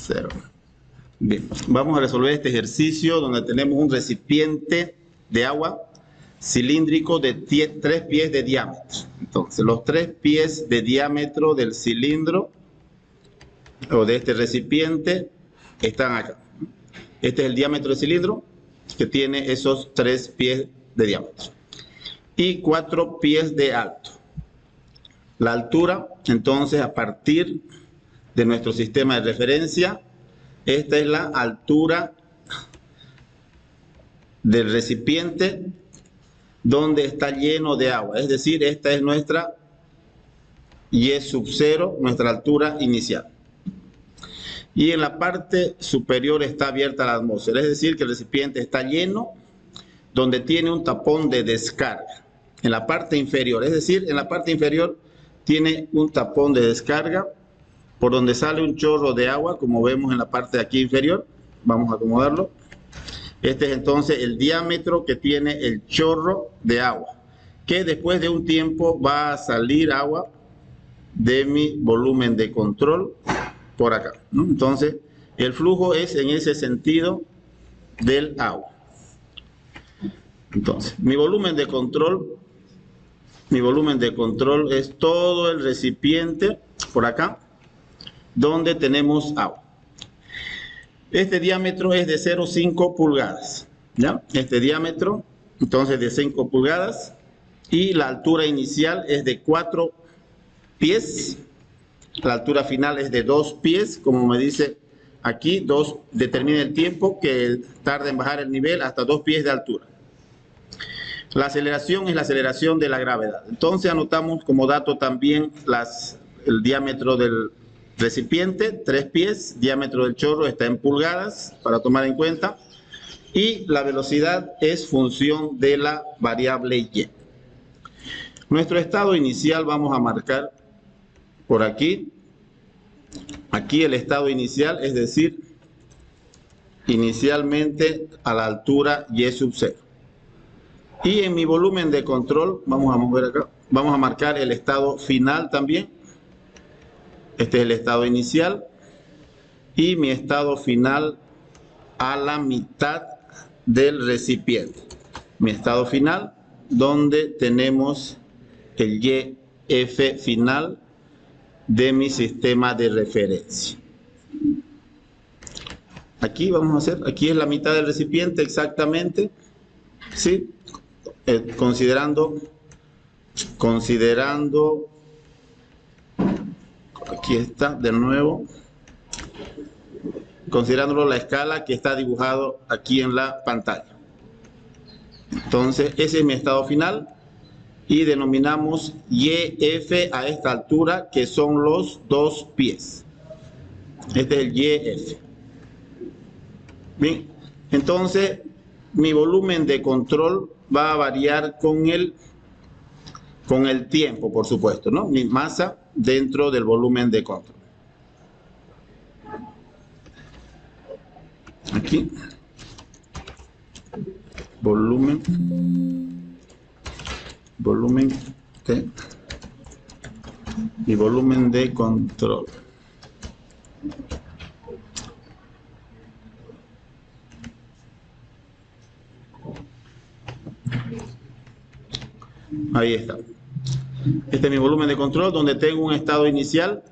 0. Bien, vamos a resolver este ejercicio donde tenemos un recipiente de agua cilíndrico de 3 pies de diámetro. Entonces, los 3 pies de diámetro del cilindro o de este recipiente están acá. Este es el diámetro del cilindro que tiene esos 3 pies de diámetro y 4 pies de alto. La altura, entonces, a partir de nuestro sistema de referencia, esta es la altura del recipiente donde está lleno de agua. Es decir, esta es nuestra Y sub 0, nuestra altura inicial. Y en la parte superior está abierta la atmósfera. Es decir, que el recipiente está lleno donde tiene un tapón de descarga. En la parte inferior, es decir, en la parte inferior tiene un tapón de descarga por donde sale un chorro de agua, como vemos en la parte de aquí inferior. Vamos a acomodarlo. Este es entonces el diámetro que tiene el chorro de agua, que después de un tiempo va a salir agua de mi volumen de control por acá, ¿no? Entonces, el flujo es en ese sentido del agua. Entonces, mi volumen de control es todo el recipiente por acá, donde tenemos agua. Este diámetro es de 0,5 pulgadas, ¿ya? Este diámetro, entonces, de 5 pulgadas, y la altura inicial es de 4 pies. La altura final es de 2 pies, como me dice aquí, 2, determina el tiempo que tarda en bajar el nivel hasta 2 pies de altura. La aceleración es la aceleración de la gravedad. Entonces anotamos como dato también el diámetro del recipiente, 3 pies, diámetro del chorro está en pulgadas, para tomar en cuenta, y la velocidad es función de la variable Y. Nuestro estado inicial vamos a marcar por aquí. Aquí el estado inicial, es decir, inicialmente a la altura Y sub 0. Y en mi volumen de control, vamos a mover acá, vamos a marcar el estado final también. Este es el estado inicial y mi estado final a la mitad del recipiente. Mi estado final, donde tenemos el YF final de mi sistema de referencia. Aquí vamos a hacer, aquí es la mitad del recipiente exactamente, ¿sí? Considerando, aquí está de nuevo, considerándolo la escala que está dibujado aquí en la pantalla. Entonces, ese es mi estado final y denominamos YF a esta altura, que son los 2 pies. Este es el YF. Bien, entonces mi volumen de control va a variar con el tiempo, por supuesto, ¿no? Mi masa dentro del volumen de control. Aquí, volumen T y volumen de control. Ahí está. Este es mi volumen de control, donde tengo un estado inicial,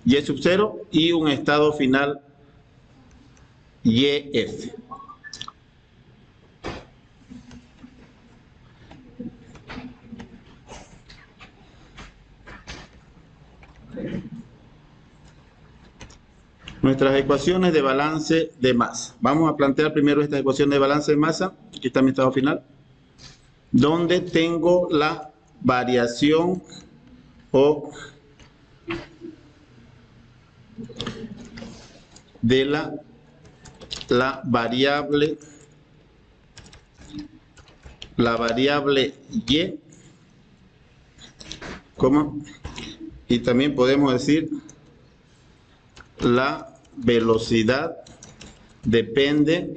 Y sub 0, y un estado final, YF. Nuestras ecuaciones de balance de masa. Vamos a plantear primero esta ecuación de balance de masa. Aquí está mi estado final, donde tengo la variación o de la variable Y, y también podemos decir la velocidad depende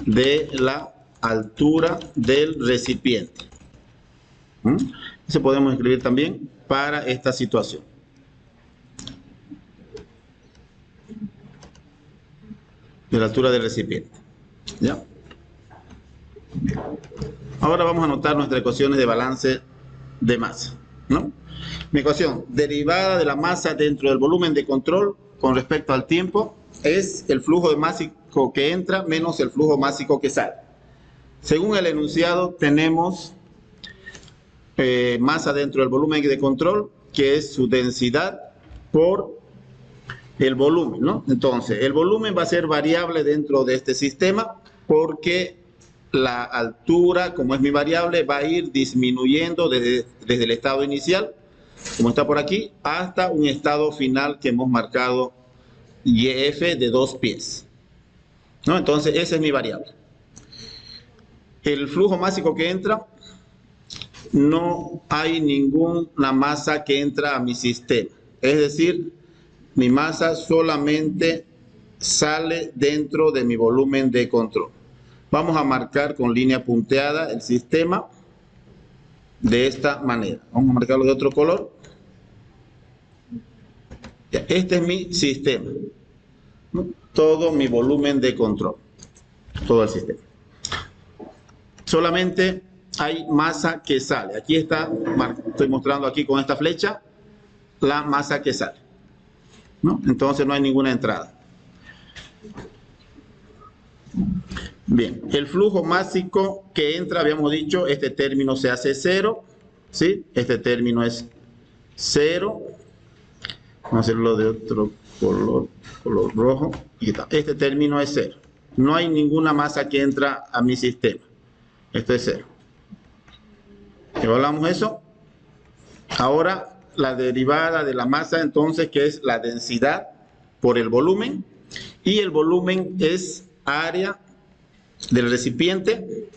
de la altura del recipiente. Eso podemos escribir también para esta situación. de la altura del recipiente. ¿Ya? Ahora vamos a anotar nuestras ecuaciones de balance de masa, ¿no? Mi ecuación, derivada de la masa dentro del volumen de control con respecto al tiempo, es el flujo de másico que entra menos el flujo másico que sale. Según el enunciado, tenemos masa dentro del volumen de control, que es su densidad por el volumen, ¿no? Entonces, el volumen va a ser variable dentro de este sistema porque la altura, como es mi variable, va a ir disminuyendo desde el estado inicial, como está por aquí, hasta un estado final que hemos marcado YF de 2 pies, ¿no? Entonces, esa es mi variable. El flujo másico que entra, no hay ninguna masa que entra a mi sistema. Es decir, mi masa solamente sale dentro de mi volumen de control. Vamos a marcar con línea punteada el sistema de esta manera. Vamos a marcarlo de otro color. Este es mi sistema, ¿no? Todo mi volumen de control, todo el sistema. Solamente hay masa que sale. Aquí está, estoy mostrando aquí con esta flecha la masa que sale, ¿no? Entonces no hay ninguna entrada. Bien, el flujo másico que entra, habíamos dicho, este término se hace 0, ¿sí? Este término es 0. Vamos a hacerlo de otro color, color rojo. Y está. Este término es 0. No hay ninguna masa que entra a mi sistema. Esto es 0. ¿Evaluamos eso? Ahora, la derivada de la masa, entonces, que es la densidad por el volumen. Y el volumen es área del recipiente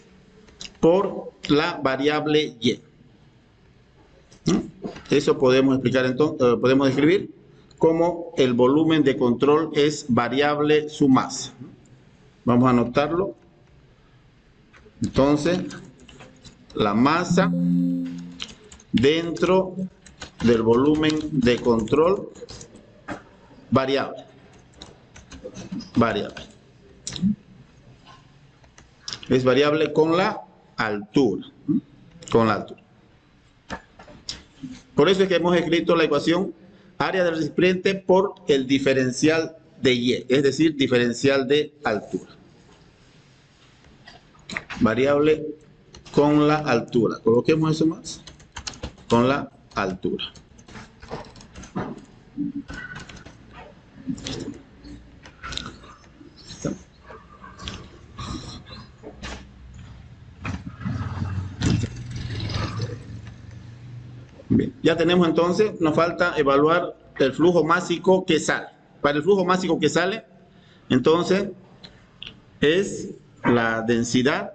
por la variable Y. Eso podemos explicar entonces, podemos escribir como el volumen de control es variable su masa. Vamos a anotarlo. Entonces, la masa dentro del volumen de control variable. Variable. Es variable con la altura. Con la altura. Por eso es que hemos escrito la ecuación área del recipiente por el diferencial de Y, es decir, diferencial de altura. Variable con la altura. Coloquemos eso más. Con la altura. Bien, ya tenemos entonces, nos falta evaluar el flujo másico que sale. Para el flujo másico que sale, entonces, es la densidad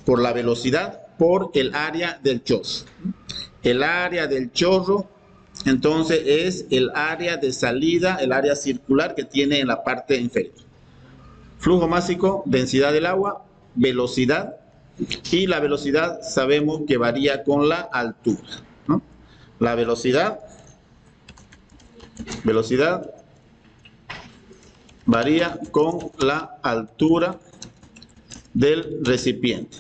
por la velocidad por el área del chorro. El área del chorro, entonces, es el área de salida, el área circular que tiene en la parte inferior. Flujo másico, densidad del agua, velocidad, y la velocidad sabemos que varía con la altura, ¿no? La velocidad varía con la altura del recipiente.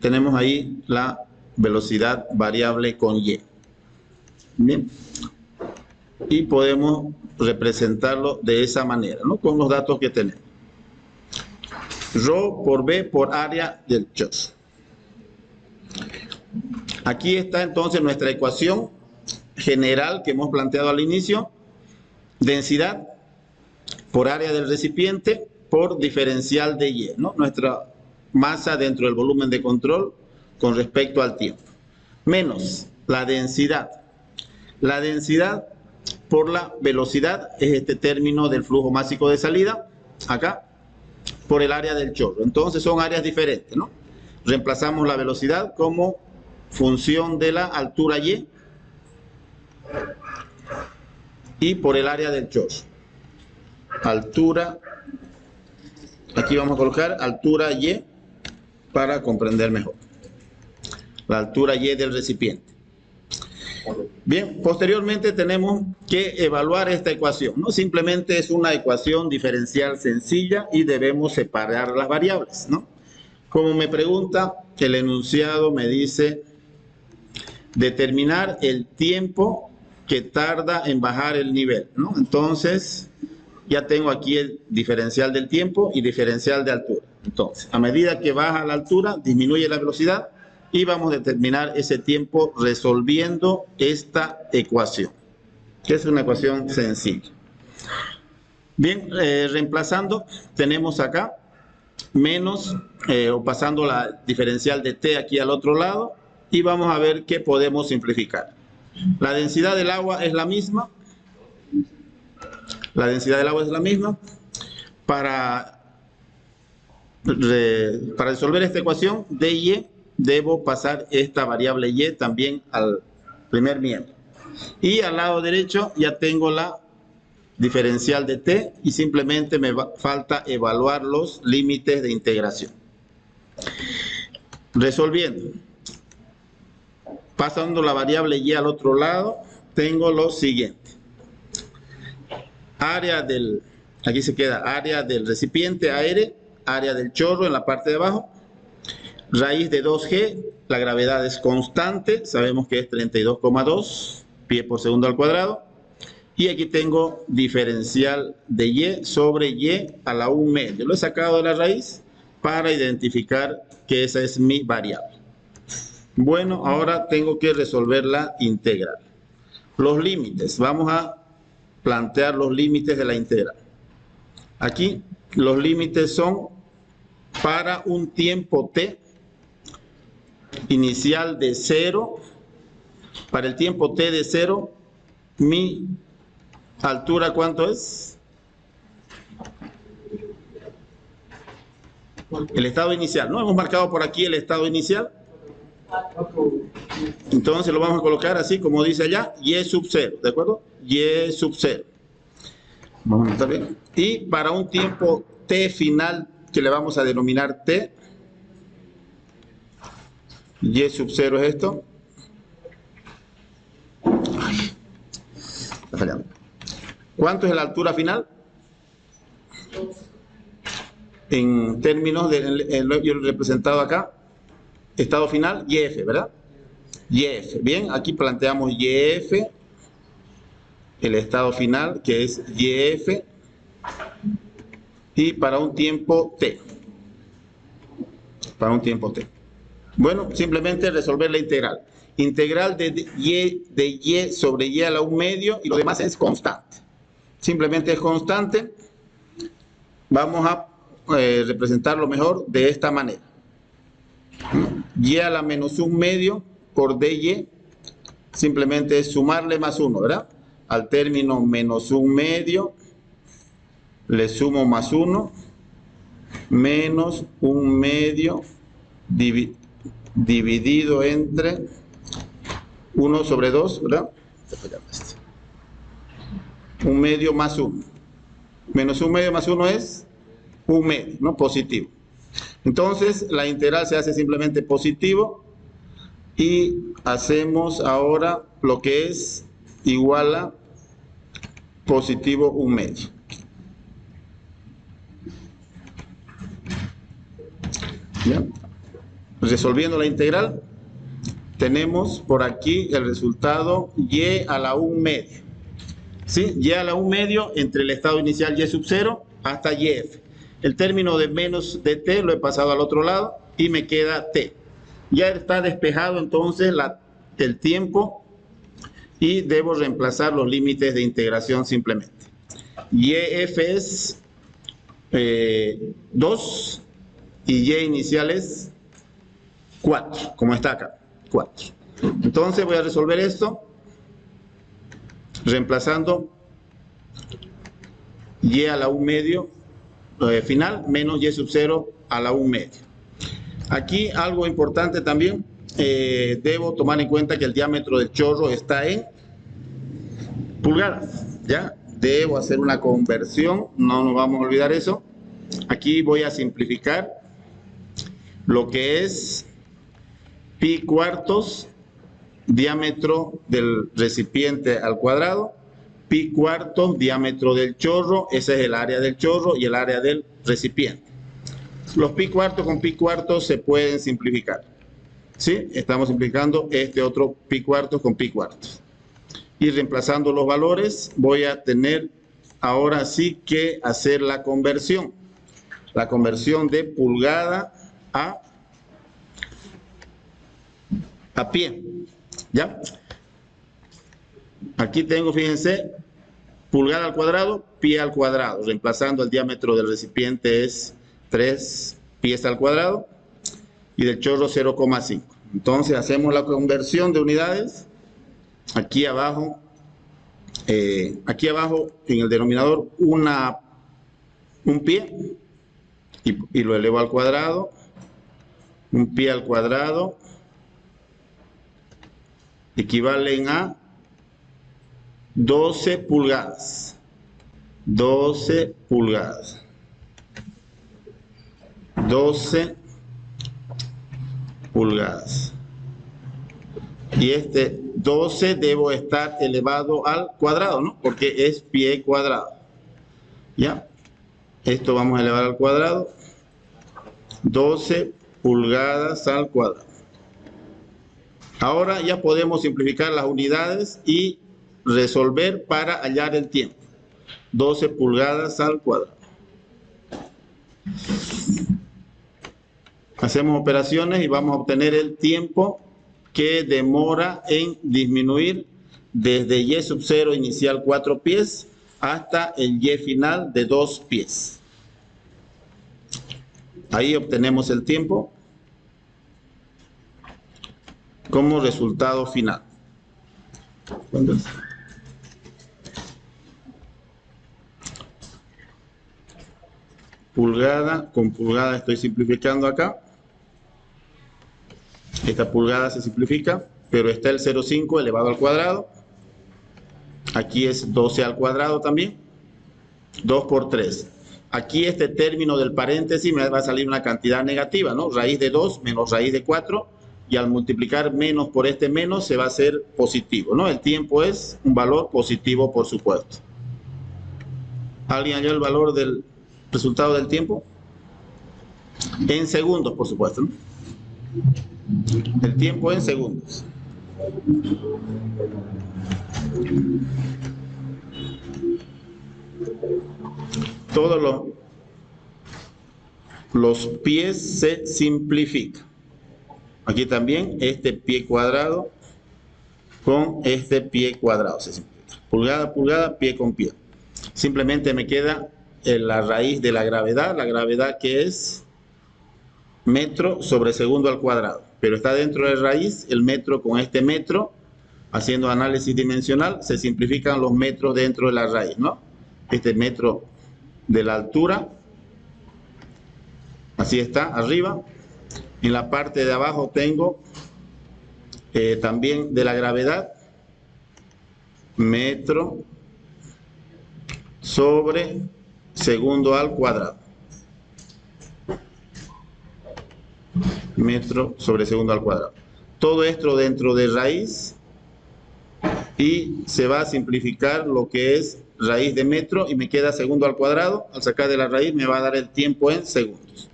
Tenemos ahí la velocidad variable con Y. Bien. Y podemos representarlo de esa manera, ¿no? Con los datos que tenemos. Rho por B por área del chorro. Aquí está entonces nuestra ecuación general que hemos planteado al inicio. Densidad por área del recipiente por diferencial de Y, ¿no? Nuestra masa dentro del volumen de control con respecto al tiempo. Menos la densidad. La densidad por la velocidad es este término del flujo másico de salida, acá, por el área del chorro. Entonces son áreas diferentes, ¿no? Reemplazamos la velocidad como función de la altura y por el área del chorro. Altura, aquí vamos a colocar altura Y para comprender mejor. La altura Y del recipiente. Bien, posteriormente tenemos que evaluar esta ecuación, ¿no? Simplemente es una ecuación diferencial sencilla y debemos separar las variables, ¿no? Como me pregunta, el enunciado me dice determinar el tiempo que tarda en bajar el nivel, ¿no? Entonces, ya tengo aquí el diferencial del tiempo y diferencial de altura. Entonces, a medida que baja la altura, disminuye la velocidad y vamos a determinar ese tiempo resolviendo esta ecuación, que es una ecuación sencilla. Bien, reemplazando, tenemos acá menos, o pasando la diferencial de t aquí al otro lado, y vamos a ver qué podemos simplificar. La densidad del agua es la misma. La densidad del agua es la misma. Para resolver esta ecuación de y, debo pasar esta variable y también al primer miembro. Y al lado derecho ya tengo la diferencial de t y simplemente me falta evaluar los límites de integración. Resolviendo. Pasando la variable y al otro lado, tengo lo siguiente. Área del, aquí se queda área del recipiente aire, área del chorro en la parte de abajo, raíz de 2g, la gravedad es constante, sabemos que es 32,2 pie por segundo al cuadrado, y aquí tengo diferencial de y sobre y a la 1 medio. Lo he sacado de la raíz para identificar que esa es mi variable. Bueno, ahora tengo que resolver la integral. Los límites, vamos a plantear los límites de la integral. Aquí los límites son para un tiempo t inicial de 0. Para el tiempo t de 0, mi altura, ¿cuánto es? El estado inicial, ¿no? Hemos marcado por aquí el estado inicial. Entonces lo vamos a colocar así como dice allá, y sub 0, ¿de acuerdo? Y sub 0. Vamos a estar bien. Y para un tiempo t final, que le vamos a denominar t, y sub 0 es esto. Ay, está fallando. ¿Cuánto es la altura final? En términos de yo lo he representado acá, estado final, YF, ¿verdad? YF. Bien, aquí planteamos YF, el estado final, que es YF, y para un tiempo T. Para un tiempo T. Bueno, simplemente resolver la integral. Integral de y sobre y a la 1 medio, y lo demás es constante. Simplemente es constante. Vamos a representarlo mejor de esta manera. Y a la menos 1 medio por dy, simplemente es sumarle más 1, ¿verdad? Al término menos 1 medio, le sumo más 1, menos 1 medio dividido entre 1 sobre 2, ¿verdad? 1 medio más 1. Menos 1 medio más 1 es 1 medio, ¿no? Positivo. Entonces, la integral se hace simplemente positivo y hacemos ahora lo que es igual a positivo 1 medio. ¿Bien? Resolviendo la integral, tenemos por aquí el resultado y a la 1 medio. ¿Sí? Y a la 1 medio entre el estado inicial y sub 0 hasta yf. El término de menos de t lo he pasado al otro lado y me queda t. Ya está despejado entonces el tiempo y debo reemplazar los límites de integración simplemente. YF es 2 y y inicial es 4, como está acá, 4. Entonces voy a resolver esto reemplazando y a la 1 medio final menos y sub 0 a la 1 medio. Aquí algo importante también, debo tomar en cuenta que el diámetro del chorro está en pulgadas, ¿ya? Debo hacer una conversión, no nos vamos a olvidar eso. Aquí voy a simplificar lo que es pi cuartos diámetro del recipiente al cuadrado, pi cuartos, diámetro del chorro, ese es el área del chorro y el área del recipiente. Los pi cuartos con pi cuartos se pueden simplificar. ¿Sí? Estamos simplificando este otro pi cuartos con pi cuartos. Y reemplazando los valores, voy a tener ahora sí que hacer la conversión. La conversión de pulgada a pie. ¿Ya? Aquí tengo, fíjense, pulgada al cuadrado, pie al cuadrado. Reemplazando el diámetro del recipiente es 3 pies al cuadrado y del chorro 0,5. Entonces hacemos la conversión de unidades. Aquí abajo en el denominador un pie y lo elevo al cuadrado. Un pie al cuadrado equivalen a 12 pulgadas. 12 pulgadas. 12 pulgadas. Y este 12 debo estar elevado al cuadrado, ¿no? Porque es pie cuadrado. ¿Ya? Esto vamos a elevar al cuadrado. 12 pulgadas al cuadrado. Ahora ya podemos simplificar las unidades y resolver para hallar el tiempo. 12 pulgadas al cuadrado. Hacemos operaciones y vamos a obtener el tiempo que demora en disminuir desde y sub 0 inicial 4 pies hasta el y final de 2 pies. Ahí obtenemos el tiempo como resultado final. ¿Cuándo es? Pulgada con pulgada estoy simplificando acá. Esta pulgada se simplifica, pero está el 0,5 elevado al cuadrado. Aquí es 12 al cuadrado también. 2 por 3. Aquí este término del paréntesis me va a salir una cantidad negativa, ¿no? Raíz de 2 menos raíz de 4. Y al multiplicar menos por este menos se va a hacer positivo, ¿no? El tiempo es un valor positivo, por supuesto. ¿Alguien halló el valor del resultado del tiempo? En segundos, por supuesto, ¿no? El tiempo en segundos. Todos los pies se simplifican. Aquí también este pie cuadrado con este pie cuadrado se simplifica. Pulgada, pulgada, pie con pie. Simplemente me queda la raíz de la gravedad que es metro sobre segundo al cuadrado. Pero está dentro de raíz el metro con este metro. Haciendo análisis dimensional se simplifican los metros dentro de la raíz, ¿no? Este metro de la altura, así está, arriba. En la parte de abajo tengo también de la gravedad, metro sobre segundo al cuadrado. Metro sobre segundo al cuadrado. Todo esto dentro de raíz y se va a simplificar lo que es raíz de metro y me queda segundo al cuadrado. Al sacar de la raíz me va a dar el tiempo en segundos.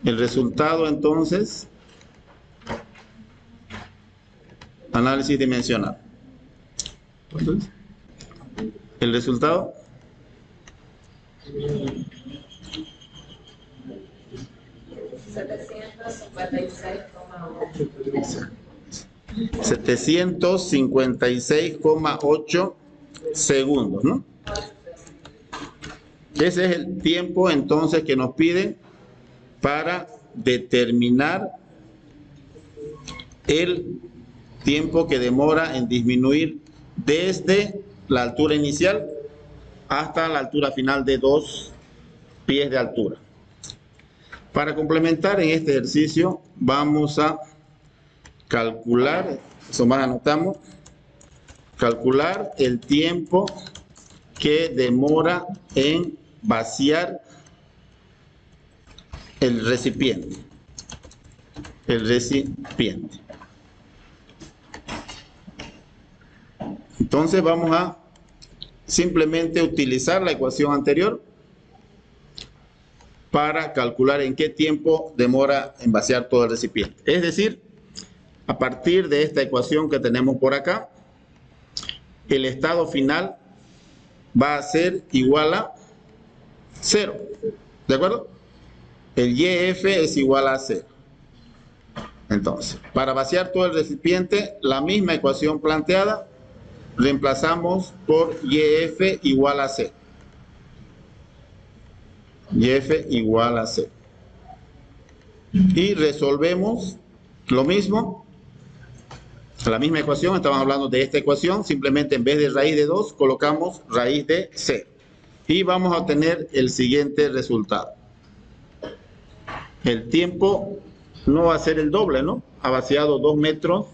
El resultado entonces, análisis dimensional. Entonces, el resultado 756,8 segundos, ¿no? Ese es el tiempo entonces que nos piden para determinar el tiempo que demora en disminuir desde la altura inicial hasta la altura final de 2 pies de altura. Para complementar en este ejercicio vamos a calcular, eso más anotamos, calcular el tiempo que demora en vaciar el recipiente. El recipiente. Entonces vamos a simplemente utilizar la ecuación anterior para calcular en qué tiempo demora en vaciar todo el recipiente. Es decir, a partir de esta ecuación que tenemos por acá, el estado final va a ser igual a 0. ¿De acuerdo? El YF es igual a 0. Entonces, para vaciar todo el recipiente, la misma ecuación planteada, reemplazamos por YF igual a 0. YF igual a 0. Y resolvemos lo mismo. La misma ecuación, estamos hablando de esta ecuación, simplemente en vez de raíz de 2, colocamos raíz de 0. Y vamos a obtener el siguiente resultado. El tiempo no va a ser el doble, ¿no? Ha vaciado 2 metros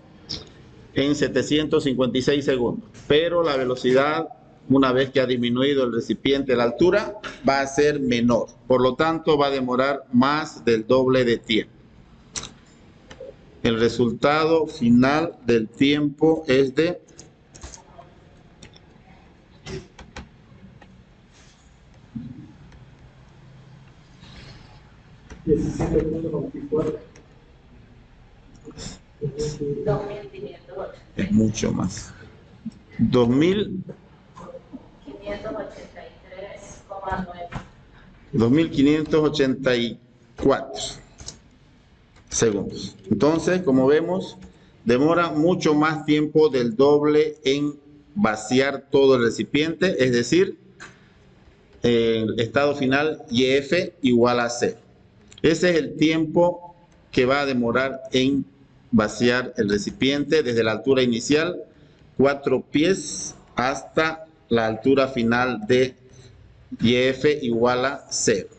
en 756 segundos. Pero la velocidad, una vez que ha disminuido el recipiente, la altura, va a ser menor. Por lo tanto, va a demorar más del doble de tiempo. El resultado final del tiempo es de 17.94. es mucho más. 2583,9. 2584 segundos. Entonces, como vemos, demora mucho más tiempo del doble en vaciar todo el recipiente, es decir, el estado final YF igual a 0. Ese es el tiempo que va a demorar en vaciar el recipiente desde la altura inicial, 4 pies, hasta la altura final de YF igual a 0.